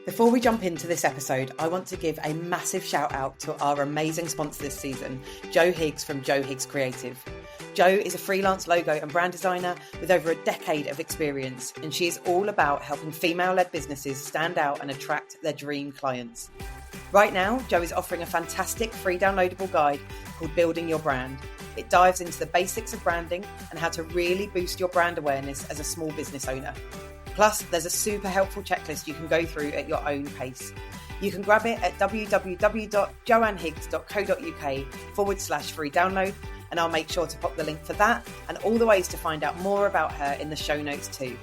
Before we jump into this episode, I want to give a massive shout out to our amazing sponsor this season, Jo Higgs from Jo Higgs Creative. Jo is a freelance logo and brand designer with over a decade of experience, and she is all about helping female-led businesses stand out and attract their dream clients. Right now, Jo is offering a fantastic free downloadable guide called Building Your Brand. It dives into the basics of branding and how to really boost your brand awareness as a small business owner. Plus, there's a super helpful checklist you can go through at your own pace. You can grab it at www.joannhiggs.co.uk/free download, and I'll make sure to pop the link for that and all the ways to find out more about her in the show notes too.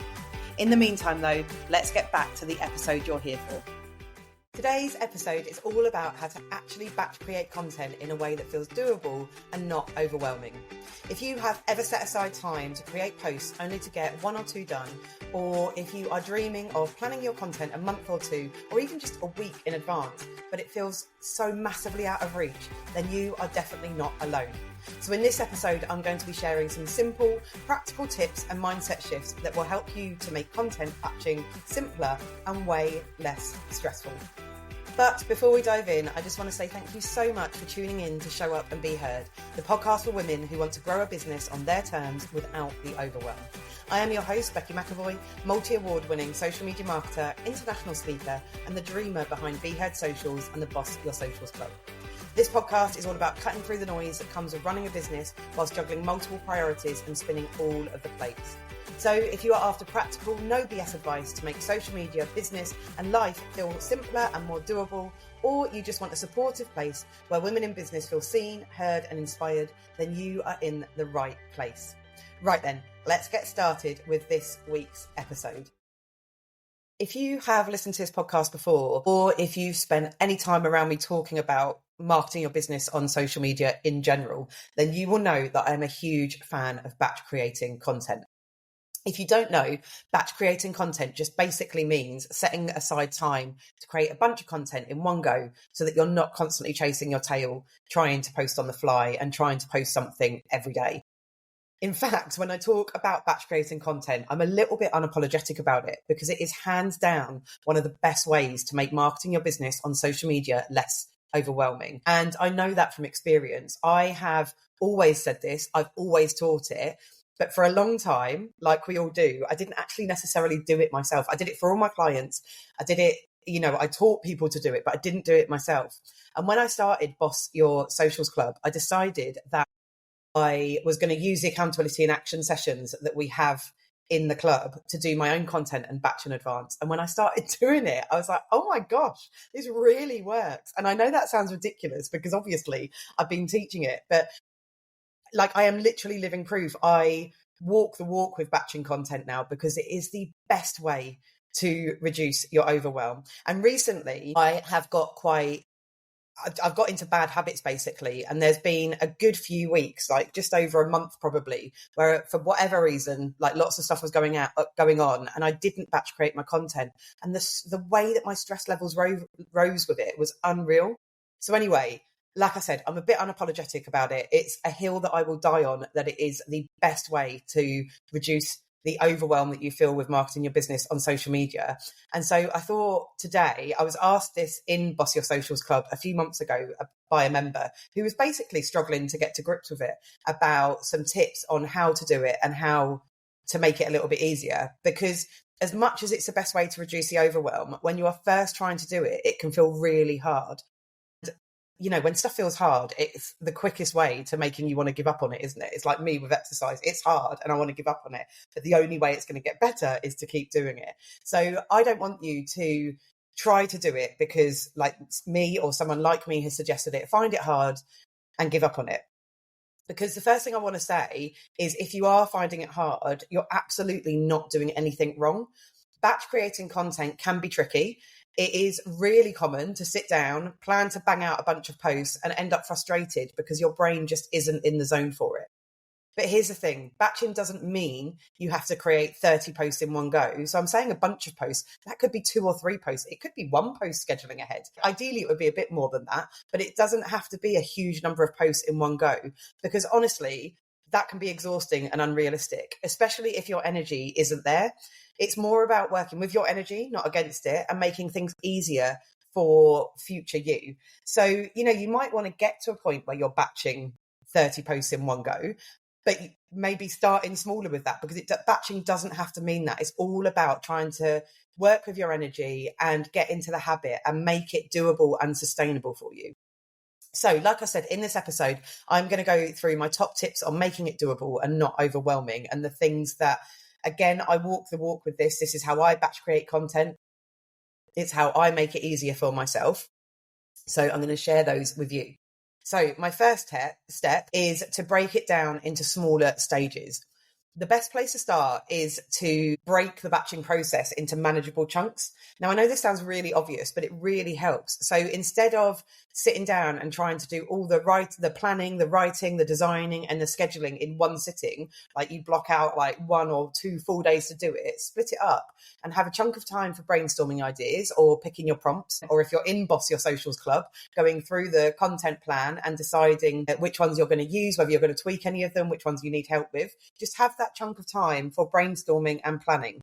In the meantime though, let's get back to the episode you're here for. Today's episode is all about how to actually batch create content in a way that feels doable and not overwhelming. If you have ever set aside time to create posts only to get one or two done, or if you are dreaming of planning your content a month or two, or even just a week in advance, but it feels so massively out of reach, then you are definitely not alone. So in this episode, I'm going to be sharing some simple, practical tips and mindset shifts that will help you to make content batching simpler and way less stressful. But before we dive in, I just want to say thank you so much for tuning in to Show Up and Be Heard, the podcast for women who want to grow a business on their terms without the overwhelm. I am your host, Becky McAvoy, multi-award-winning social media marketer, international speaker, and the dreamer behind Be Heard Socials and the Boss Your Socials Club. This podcast is all about cutting through the noise that comes with running a business whilst juggling multiple priorities and spinning all of the plates. So if you are after practical, no BS advice to make social media, business and life feel simpler and more doable, or you just want a supportive place where women in business feel seen, heard and inspired, then you are in the right place. Right then, let's get started with this week's episode. If you have listened to this podcast before, or if you've spent any time around me talking about marketing your business on social media in general, then you will know that I'm a huge fan of batch creating content. If you don't know, batch creating content just basically means setting aside time to create a bunch of content in one go so that you're not constantly chasing your tail, trying to post on the fly and trying to post something every day. In fact, when I talk about batch creating content, I'm a little bit unapologetic about it because it is hands down one of the best ways to make marketing your business on social media less overwhelming. And I know that from experience. I have always said this, I've always taught it, but for a long time, like we all do, I didn't actually necessarily do it myself. I did it for all my clients. I did it, I taught people to do it, but I didn't do it myself. And when I started Boss Your Socials Club, I decided that I was going to use the accountability and action sessions that we have in the club to do my own content and batch in advance. And when I started doing it, I was like, oh my gosh, this really works. And I know that sounds ridiculous because obviously I've been teaching it, but like I am literally living proof. I walk the walk with batching content now because it is the best way to reduce your overwhelm. And recently I've got into bad habits basically. And there's been a good few weeks, like just over a month probably, where for whatever reason, like lots of stuff was going on and I didn't batch create my content. And the way that my stress levels rose with it was unreal. So anyway, like I said, I'm a bit unapologetic about it. It's a hill that I will die on, that it is the best way to reduce the overwhelm that you feel with marketing your business on social media. And so I thought today, I was asked this in Boss Your Socials Club a few months ago by a member who was basically struggling to get to grips with it, about some tips on how to do it and how to make it a little bit easier. Because as much as it's the best way to reduce the overwhelm, when you are first trying to do it, it can feel really hard. When stuff feels hard, it's the quickest way to making you want to give up on it, isn't it? It's like me with exercise. It's hard and I want to give up on it. But the only way it's going to get better is to keep doing it. So I don't want you to try to do it because like me or someone like me has suggested it, find it hard and give up on it. Because the first thing I want to say is if you are finding it hard, you're absolutely not doing anything wrong. Batch creating content can be tricky. It is really common to sit down, plan to bang out a bunch of posts and end up frustrated because your brain just isn't in the zone for it. But here's the thing, batching doesn't mean you have to create 30 posts in one go. So I'm saying a bunch of posts, that could be 2 or 3 posts. It could be 1 post scheduling ahead. Ideally, it would be a bit more than that, but it doesn't have to be a huge number of posts in one go because honestly, that can be exhausting and unrealistic, especially if your energy isn't there. It's more about working with your energy, not against it, and making things easier for future you. So, you might want to get to a point where you're batching 30 posts in one go, but maybe starting smaller with that, because batching doesn't have to mean that. It's all about trying to work with your energy and get into the habit and make it doable and sustainable for you. So, like I said, in this episode, I'm going to go through my top tips on making it doable and not overwhelming, and the things that, again, I walk the walk with this. This is how I batch create content. It's how I make it easier for myself. So I'm going to share those with you. So my first step is to break it down into smaller stages. The best place to start is to break the batching process into manageable chunks. Now, I know this sounds really obvious, but it really helps. So instead of sitting down and trying to do all the planning, the writing, the designing, and the scheduling in one sitting, like you block out like 1 or 2 full days to do it, split it up and have a chunk of time for brainstorming ideas or picking your prompts. Or if you're in Boss Your Socials Club, going through the content plan and deciding which ones you're going to use, whether you're going to tweak any of them, which ones you need help with. Just have that chunk of time for brainstorming and planning.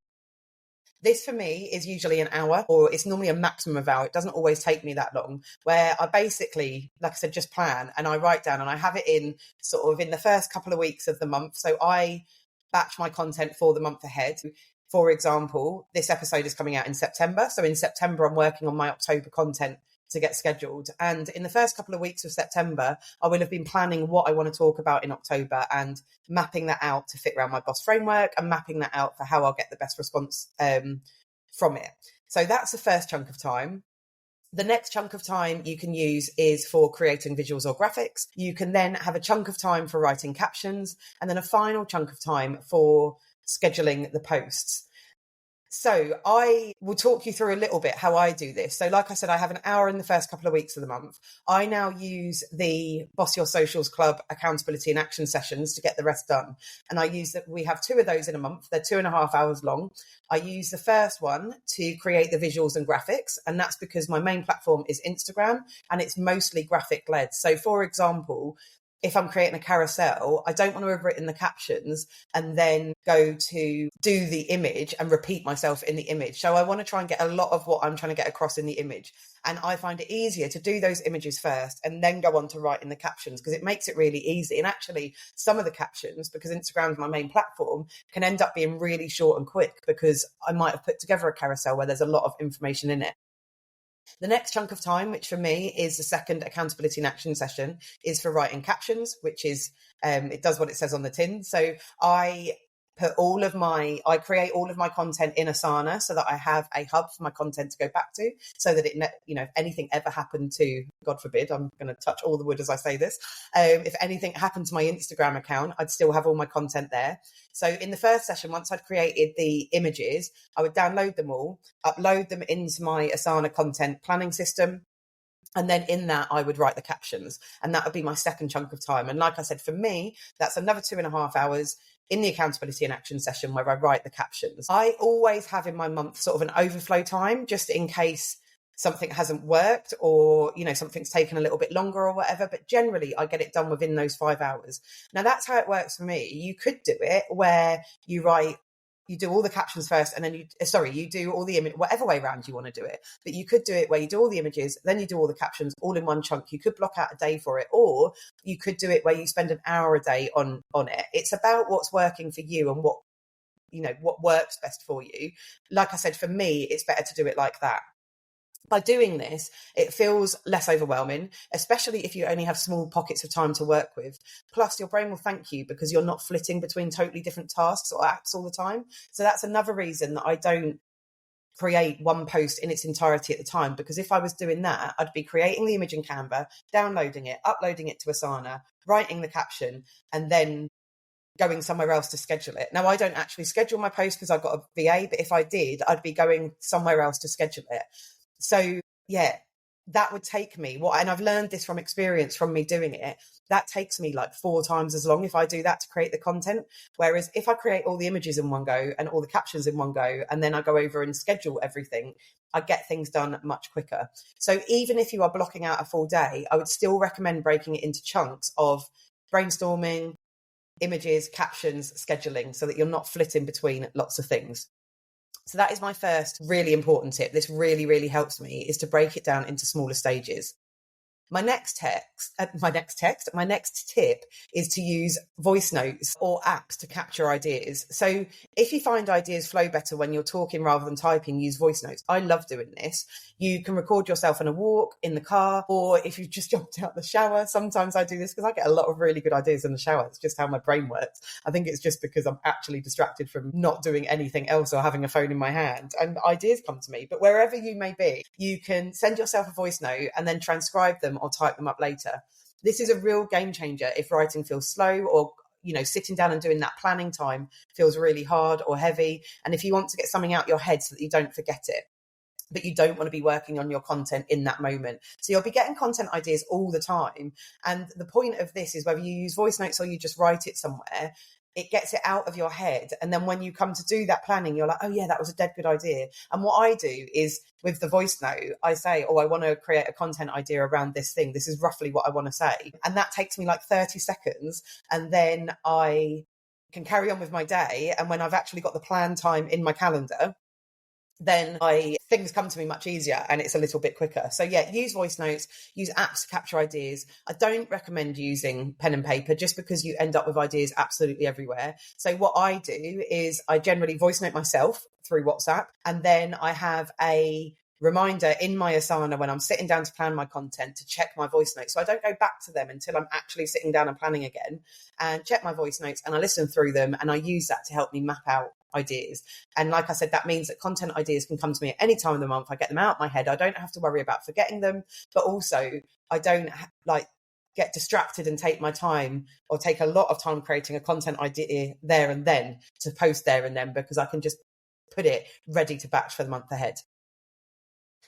This for me is usually an hour, or it's normally a maximum of an hour. It doesn't always take me that long, where I basically, like I said, just plan and I write down and I have it in sort of in the first couple of weeks of the month. So I batch my content for the month ahead. For example, this episode is coming out in September. So in September, I'm working on my October content to get scheduled. And in the first couple of weeks of September, I will have been planning what I want to talk about in October and mapping that out to fit around my boss framework and mapping that out for how I'll get the best response from it. So that's the first chunk of time. The next chunk of time you can use is for creating visuals or graphics. You can then have a chunk of time for writing captions, and then a final chunk of time for scheduling the posts. So I will talk you through a little bit how I do this. So like I said, I have an hour in the first couple of weeks of the month. I now use the Boss Your Socials Club accountability and action sessions to get the rest done. And I use that. We have 2 of those in a month. They're 2.5 hours long. I use the first one to create the visuals and graphics. And that's because my main platform is Instagram and it's mostly graphic led. So for example, if I'm creating a carousel, I don't want to have written the captions and then go to do the image and repeat myself in the image. So I want to try and get a lot of what I'm trying to get across in the image. And I find it easier to do those images first and then go on to writing the captions, because it makes it really easy. And actually, some of the captions, because Instagram is my main platform, can end up being really short and quick because I might have put together a carousel where there's a lot of information in it. The next chunk of time, which for me is the second accountability and action session, is for writing captions, which is, it does what it says on the tin. So I create all of my content in Asana so that I have a hub for my content to go back to, so that if anything ever happened to, God forbid, I'm going to touch all the wood as I say this. If anything happened to my Instagram account, I'd still have all my content there. So in the first session, once I'd created the images, I would download them all, upload them into my Asana content planning system. And then in that, I would write the captions, and that would be my second chunk of time. And like I said, for me, that's another 2.5 hours in the accountability and action session where I write the captions. I always have in my month sort of an overflow time, just in case something hasn't worked or, something's taken a little bit longer or whatever. But generally, I get it done within those 5 hours. Now, that's how it works for me. You could do it where you do all the captions first and then you do all the image, whatever way around you want to do it. But you could do it where you do all the images, then you do all the captions all in one chunk. You could block out a day for it, or you could do it where you spend an hour a day on it. It's about what's working for you and what works best for you. Like I said, for me, it's better to do it like that. By doing this, it feels less overwhelming, especially if you only have small pockets of time to work with. Plus, your brain will thank you because you're not flitting between totally different tasks or apps all the time. So that's another reason that I don't create one post in its entirety at the time, because if I was doing that, I'd be creating the image in Canva, downloading it, uploading it to Asana, writing the caption, and then going somewhere else to schedule it. Now, I don't actually schedule my post because I've got a VA, but if I did, I'd be going somewhere else to schedule it. So yeah, that would take me, and I've learned this from experience from me doing it, that takes me like 4 times as long if I do that to create the content. Whereas if I create all the images in one go and all the captions in one go, and then I go over and schedule everything, I get things done much quicker. So even if you are blocking out a full day, I would still recommend breaking it into chunks of brainstorming, images, captions, scheduling, so that you're not flitting between lots of things. So that is my first really important tip. This really, really helps me, is to break it down into smaller stages. My next tip is to use voice notes or apps to capture ideas. So if you find ideas flow better when you're talking rather than typing, use voice notes. I love doing this. You can record yourself on a walk, in the car, or if you've just jumped out the shower. Sometimes I do this because I get a lot of really good ideas in the shower. It's just how my brain works. I think it's just because I'm actually distracted from not doing anything else or having a phone in my hand, and ideas come to me. But wherever you may be, you can send yourself a voice note and then transcribe them or type them up later. This is a real game changer if writing feels slow, or sitting down and doing that planning time feels really hard or heavy, and if you want to get something out your head so that you don't forget it, but you don't want to be working on your content in that moment. So you'll be getting content ideas all the time, and the point of this is, whether you use voice notes or you just write it somewhere, it gets it out of your head. And then when you come to do that planning, you're like, oh yeah, that was a dead good idea. And what I do is, with the voice note, I say, I want to create a content idea around this thing. This is roughly what I want to say. And that takes me like 30 seconds. And then I can carry on with my day. And when I've actually got the plan time in my calendar, then things come to me much easier and it's a little bit quicker. So yeah, use voice notes, use apps to capture ideas. I don't recommend using pen and paper, just because you end up with ideas absolutely everywhere. So what I do is I generally voice note myself through WhatsApp, and then I have a reminder in my Asana when I'm sitting down to plan my content to check my voice notes. So I don't go back to them until I'm actually sitting down and planning again, and check my voice notes, and I listen through them, and I use that to help me map out ideas. And like I said, that means that content ideas can come to me at any time of the month. I get them out of my head. I don't have to worry about forgetting them, but also I don't get distracted and take my time, or take a lot of time creating a content idea there and then to post there and then, because I can just put it ready to batch for the month ahead.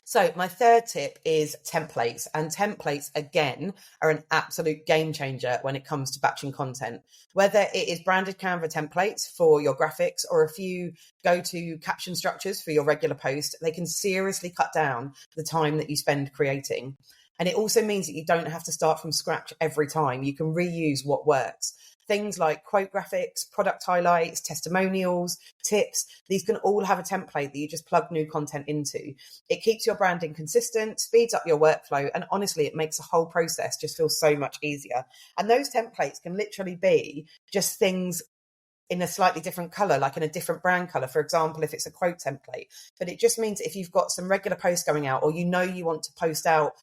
So my third tip is templates. And templates, again, are an absolute game changer when it comes to batching content. Whether it is branded Canva templates for your graphics, or a few go-to caption structures for your regular post, they can seriously cut down the time that you spend creating. And it also means that you don't have to start from scratch every time. You can reuse what works. Things like quote graphics, product highlights, testimonials, tips, these can all have a template that you just plug new content into. It keeps your branding consistent, speeds up your workflow, and honestly, it makes the whole process just feel so much easier. And those templates can literally be just things in a slightly different color, like in a different brand color, for example, if it's a quote template. But it just means if you've got some regular posts going out, or you want to post out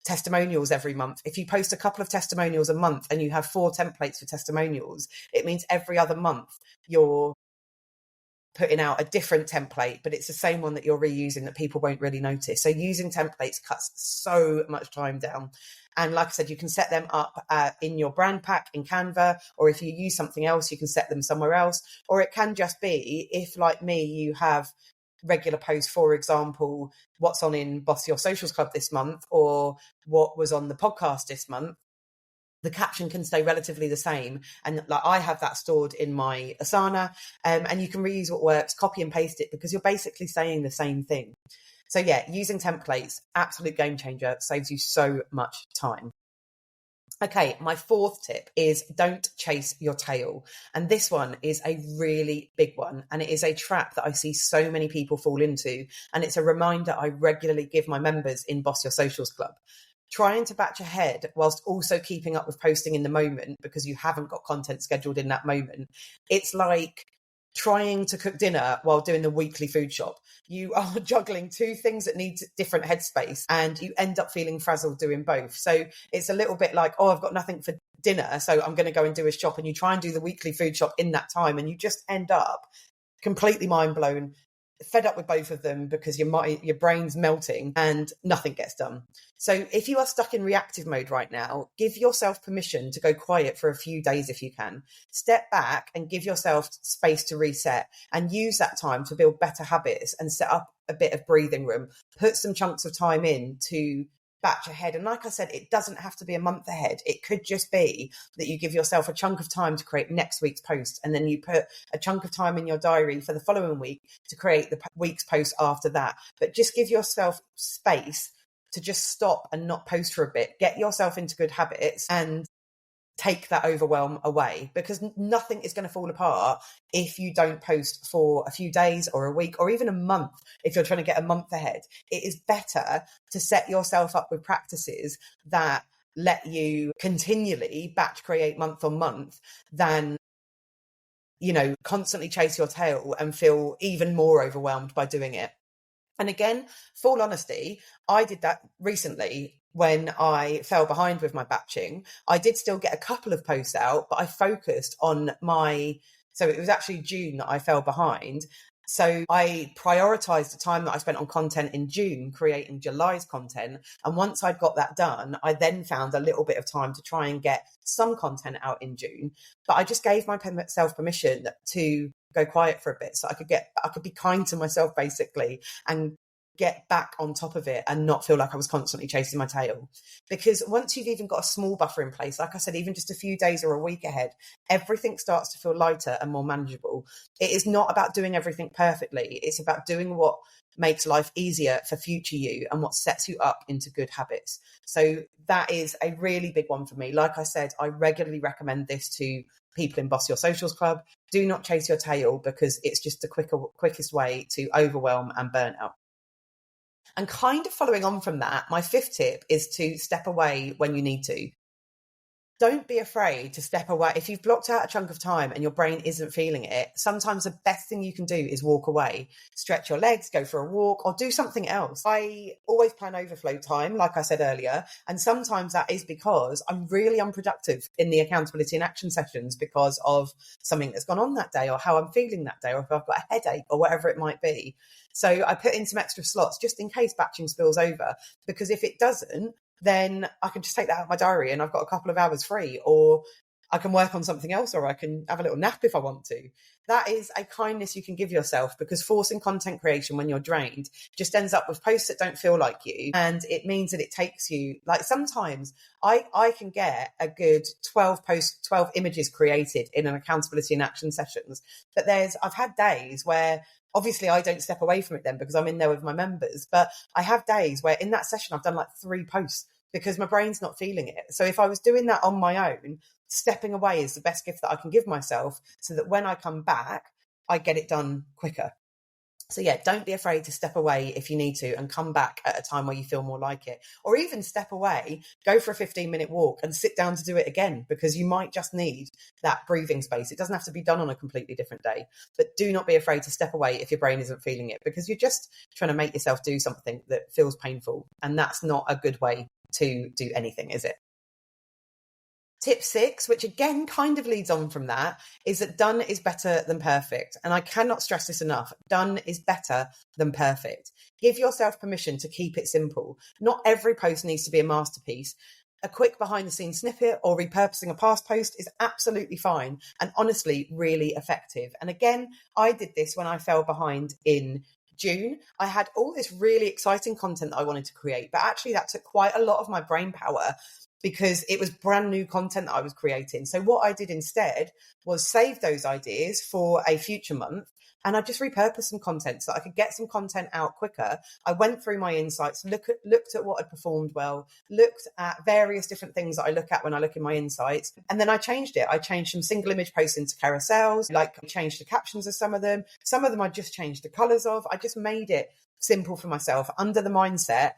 testimonials every month, if you post a couple of testimonials a month and you have 4 templates for testimonials, it means every other month you're putting out a different template, but it's the same one that you're reusing that people won't really notice. So using templates cuts so much time down. And like I said, you can set them up in your brand pack in Canva, or if you use something else, you can set them somewhere else. Or it can just be, if like me, you have regular posts, for example, what's on in Boss Your Socials Club this month, or what was on the podcast this month, the caption can stay relatively the same. And like I have that stored in my Asana, and you can reuse what works, copy and paste it, because you're basically saying the same thing. So yeah, using templates, absolute game changer, saves you so much time. Okay, my fourth tip is don't chase your tail. And this one is a really big one. And it is a trap that I see so many people fall into. And it's a reminder I regularly give my members in Boss Your Socials Club. Trying to batch ahead whilst also keeping up with posting in the moment because you haven't got content scheduled in that moment. It's like trying to cook dinner while doing the weekly food shop. You are juggling 2 things that need different headspace, and you end up feeling frazzled doing both. So it's a little bit like, I've got nothing for dinner, so I'm going to go and do a shop, and you try and do the weekly food shop in that time, and you just end up completely mind blown, fed up with both of them because your brain's melting and nothing gets done. So if you are stuck in reactive mode right now, give yourself permission to go quiet for a few days if you can. Step back and give yourself space to reset, and use that time to build better habits and set up a bit of breathing room. Put some chunks of time in to batch ahead. And like I said, it doesn't have to be a month ahead. It could just be that you give yourself a chunk of time to create next week's post, and then you put a chunk of time in your diary for the following week to create the week's post after that. But just give yourself space to just stop and not post for a bit. Get yourself into good habits and take that overwhelm away, because nothing is going to fall apart if you don't post for a few days or a week or even a month. If you're trying to get a month ahead, it is better to set yourself up with practices that let you continually batch create month on month than, constantly chase your tail and feel even more overwhelmed by doing it. And again, full honesty, I did that recently when I fell behind with my batching. I did still get a couple of posts out, but I focused on so it was actually June that I fell behind. So I prioritized the time that I spent on content in June, creating July's content. And once I'd got that done, I then found a little bit of time to try and get some content out in June. But I just gave myself permission to go quiet for a bit so I could be kind to myself, basically, and get back on top of it and not feel like I was constantly chasing my tail. Because once you've even got a small buffer in place, like I said, even just a few days or a week ahead, everything starts to feel lighter and more manageable. It is not about doing everything perfectly. It's about doing what makes life easier for future you and what sets you up into good habits. So that is a really big one for me. Like I said, I regularly recommend this to people in Boss Your Socials Club. Do not chase your tail, because it's just the quickest way to overwhelm and burn out. And kind of following on from that, my fifth tip is to step away when you need to. Don't be afraid to step away. If you've blocked out a chunk of time and your brain isn't feeling it, sometimes the best thing you can do is walk away, stretch your legs, go for a walk, or do something else. I always plan overflow time, like I said earlier. And sometimes that is because I'm really unproductive in the accountability and action sessions because of something that's gone on that day, or how I'm feeling that day, or if I've got a headache or whatever it might be. So I put in some extra slots just in case batching spills over, because if it doesn't, then I can just take that out of my diary and I've got a couple of hours free, or I can work on something else, or I can have a little nap if I want to. That is a kindness you can give yourself, because forcing content creation when you're drained just ends up with posts that don't feel like you. And it means that it takes you, like, sometimes I can get a good 12 images created in an accountability and action sessions. But I've had days where obviously I don't step away from it then because I'm in there with my members. But I have days where in that session I've done like 3 posts because my brain's not feeling it. So if I was doing that on my own, stepping away is the best gift that I can give myself, so that when I come back, I get it done quicker. So yeah, don't be afraid to step away if you need to and come back at a time where you feel more like it. Or even step away, go for a 15-minute walk and sit down to do it again, because you might just need that breathing space. It doesn't have to be done on a completely different day. But do not be afraid to step away if your brain isn't feeling it, because you're just trying to make yourself do something that feels painful. And that's not a good way to do anything, is it? Tip 6, which again kind of leads on from that, is that done is better than perfect. And I cannot stress this enough. Done is better than perfect. Give yourself permission to keep it simple. Not every post needs to be a masterpiece. A quick behind the scenes snippet or repurposing a past post is absolutely fine and honestly really effective. And again, I did this when I fell behind in June. I had all this really exciting content that I wanted to create, but actually that took quite a lot of my brain power, because it was brand new content that I was creating. So what I did instead was save those ideas for a future month, and I just repurposed some content so that I could get some content out quicker. I went through my insights, looked at what had performed well, looked at various different things that I look at when I look in my insights, and then I changed it. I changed some single image posts into carousels, like I changed the captions of some of them. Some of them I just changed the colors of. I just made it simple for myself under the mindset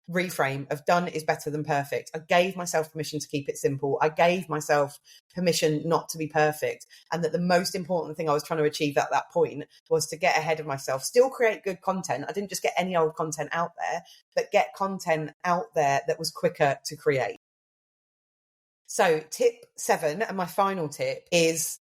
reframe of done is better than perfect. I gave myself permission to keep it simple. I gave myself permission not to be perfect. And that the most important thing I was trying to achieve at that point was to get ahead of myself, still create good content. I didn't just get any old content out there, but get content out there that was quicker to create. So tip 7, and my final tip, is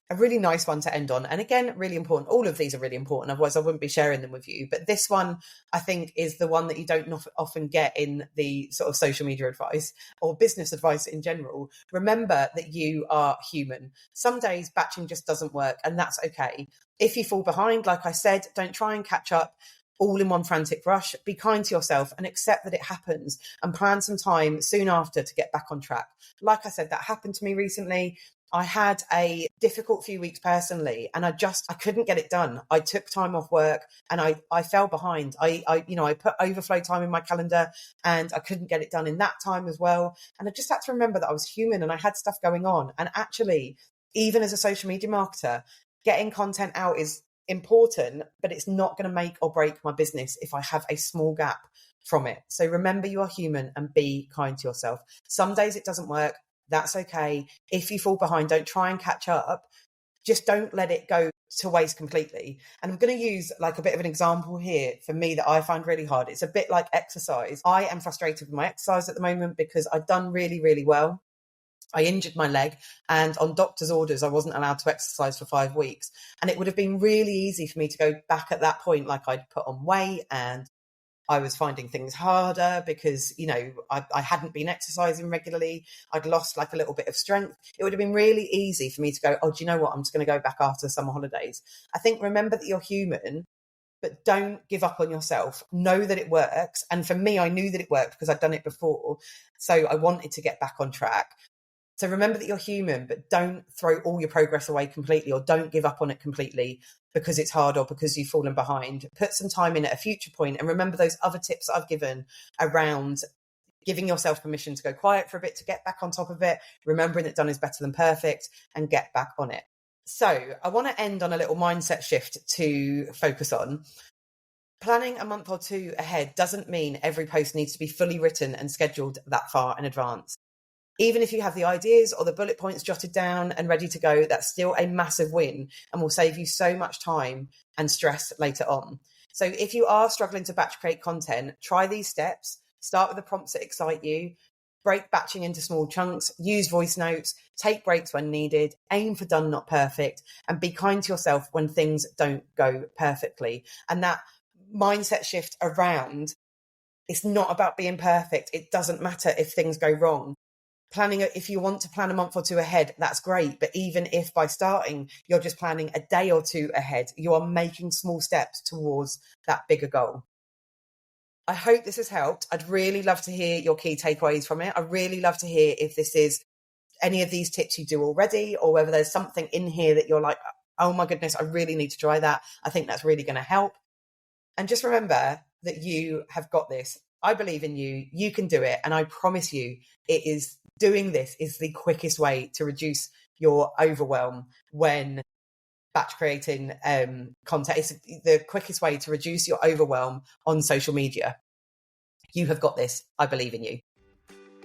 a really nice one to end on. And again, really important. All of these are really important. Otherwise, I wouldn't be sharing them with you. But this one, I think, is the one that you don't often get in the sort of social media advice or business advice in general. Remember that you are human. Some days batching just doesn't work, and that's okay. If you fall behind, like I said, don't try and catch up all in one frantic rush. Be kind to yourself and accept that it happens, and plan some time soon after to get back on track. Like I said, that happened to me recently. I had a difficult few weeks personally, and I couldn't get it done. I took time off work and I fell behind. I put overflow time in my calendar and I couldn't get it done in that time as well. And I just had to remember that I was human and I had stuff going on. And actually, even as a social media marketer, getting content out is important, but it's not going to make or break my business if I have a small gap from it. So remember, you are human and be kind to yourself. Some days it doesn't work. That's okay. If you fall behind, don't try and catch up. Just don't let it go to waste completely. And I'm going to use like a bit of an example here for me that I find really hard. It's a bit like exercise. I am frustrated with my exercise at the moment because I've done really, really well. I injured my leg, and on doctor's orders, I wasn't allowed to exercise for 5 weeks. And it would have been really easy for me to go back at that point, like I'd put on weight and I was finding things harder because, I hadn't been exercising regularly. I'd lost like a little bit of strength. It would have been really easy for me to go, oh, do you know what? I'm just going to go back after the summer holidays. I think remember that you're human, but don't give up on yourself. Know that it works. And for me, I knew that it worked because I'd done it before. So I wanted to get back on track. So remember that you're human, but don't throw all your progress away completely, or don't give up on it completely because it's hard or because you've fallen behind. Put some time in at a future point, and remember those other tips that I've given around giving yourself permission to go quiet for a bit, to get back on top of it, remembering that done is better than perfect, and get back on it. So I want to end on a little mindset shift to focus on. Planning a month or two ahead doesn't mean every post needs to be fully written and scheduled that far in advance. Even if you have the ideas or the bullet points jotted down and ready to go, that's still a massive win and will save you so much time and stress later on. So if you are struggling to batch create content, try these steps. Start with the prompts that excite you. Break batching into small chunks. Use voice notes. Take breaks when needed. Aim for done, not perfect. And be kind to yourself when things don't go perfectly. And that mindset shift around, it's not about being perfect. It doesn't matter if things go wrong. If you want to plan a month or two ahead, that's great. But even if by starting, you're just planning a day or two ahead, you are making small steps towards that bigger goal. I hope this has helped. I'd really love to hear your key takeaways from it. I'd really love to hear if this is any of these tips you do already, or whether there's something in here that you're like, oh my goodness, I really need to try that. I think that's really going to help. And just remember that you have got this. I believe in you. You can do it. And I promise you, doing this is the quickest way to reduce your overwhelm when batch creating content. It's the quickest way to reduce your overwhelm on social media. You have got this. I believe in you.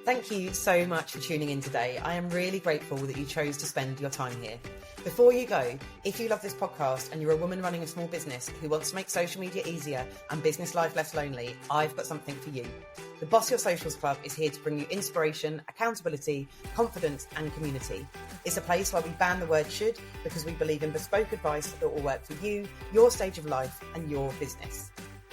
Thank you so much for tuning in today. I am really grateful that you chose to spend your time here. Before you go, if you love this podcast and you're a woman running a small business who wants to make social media easier and business life less lonely, I've got something for you. The Boss Your Socials Club is here to bring you inspiration, accountability, confidence and community. It's a place where we ban the word should because we believe in bespoke advice that will work for you, your stage of life and your business.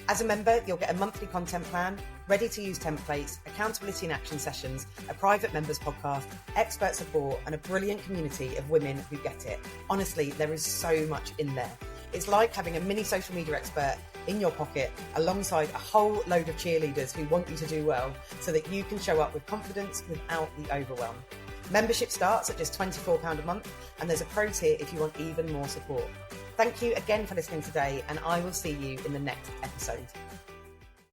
As a member, you'll get a monthly content plan, ready-to-use templates, accountability and action sessions, a private members podcast, expert support, and a brilliant community of women who get it. Honestly, there is so much in there. It's like having a mini social media expert in your pocket alongside a whole load of cheerleaders who want you to do well so that you can show up with confidence without the overwhelm. Membership starts at just £24 a month, and there's a pro tier if you want even more support. Thank you again for listening today, and I will see you in the next episode.